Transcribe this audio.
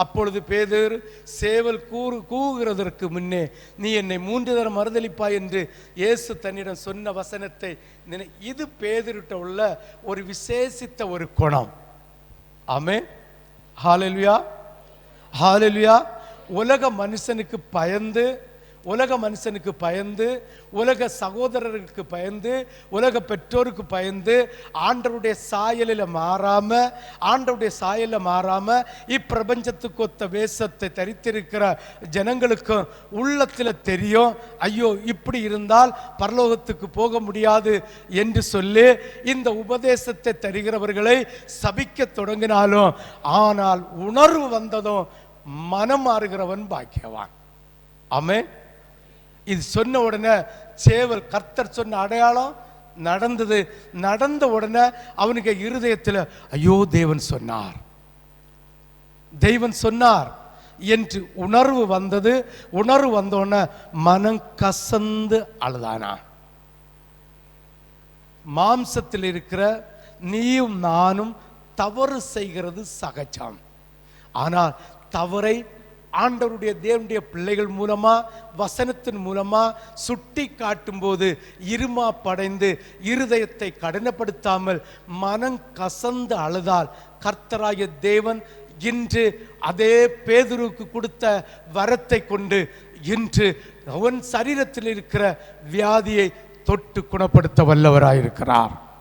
அப்பொழுது பேதுரு, சேவல் கூவுகிறதற்கு முன்னே நீ என்னை 3 தரம் மறுதலிப்பாய் என்று இயேசு தன்னிடம் சொன்ன வசனத்தை இது பேதுருட்ட உள்ள ஒரு விசேஷித்த ஒரு குணம். ஆமென். ஹல்லேலூயா, ஹல்லேலூயா. உலக மனுஷனுக்கு பயந்து, உலக சகோதரருக்கு பயந்து, உலக பெற்றோருக்கு பயந்து, ஆண்டவருடைய சாயலில் மாறாம இப்பிரபஞ்சத்துக்கு ஒத்த வேஷத்தை தரித்திருக்கிற ஜனங்களுக்கு உள்ளத்தில் தெரியும், ஐயோ இப்படி இருந்தால் பரலோகத்துக்கு போக முடியாது என்று சொல்லி இந்த உபதேசத்தை தருகிறவர்களை சபிக்க தொடங்கினாலும், ஆனால் உணர்வு வந்ததும் மனம் மாறுகிறவன் பாக்கியவான். ஆமென். இது சொன்ன உடனே சேவல், கர்த்தர் சொன்ன அடையாளம் நடந்த உடனே அவனுக்கு இருதயத்தில் ஐயோ தேவன் சொன்னார் என்று உணர்வு வந்தது. உணர்வு வந்தோடனே மனம் கசந்து அழுதானா. மாம்சத்தில் இருக்கிற நீயும் நானும் தவறு செய்கிறது சகஜம். ஆனால் தவறை ஆண்டவருடைய தேவனுடைய பிள்ளைகள் மூலமா, வசனத்தின் மூலமா சுட்டி காட்டும் போது இருமா படைந்து இருதயத்தை கடினப்படுத்தாமல் மனம் கசந்து அழுதால் கர்த்தராகிய தேவன் இன்று அதே பேதுருக்கு கொடுத்த வரத்தை கொண்டு இன்று அவன் சரீரத்தில் இருக்கிற வியாதியை தொட்டு குணப்படுத்த வல்லவராயிருக்கிறார்.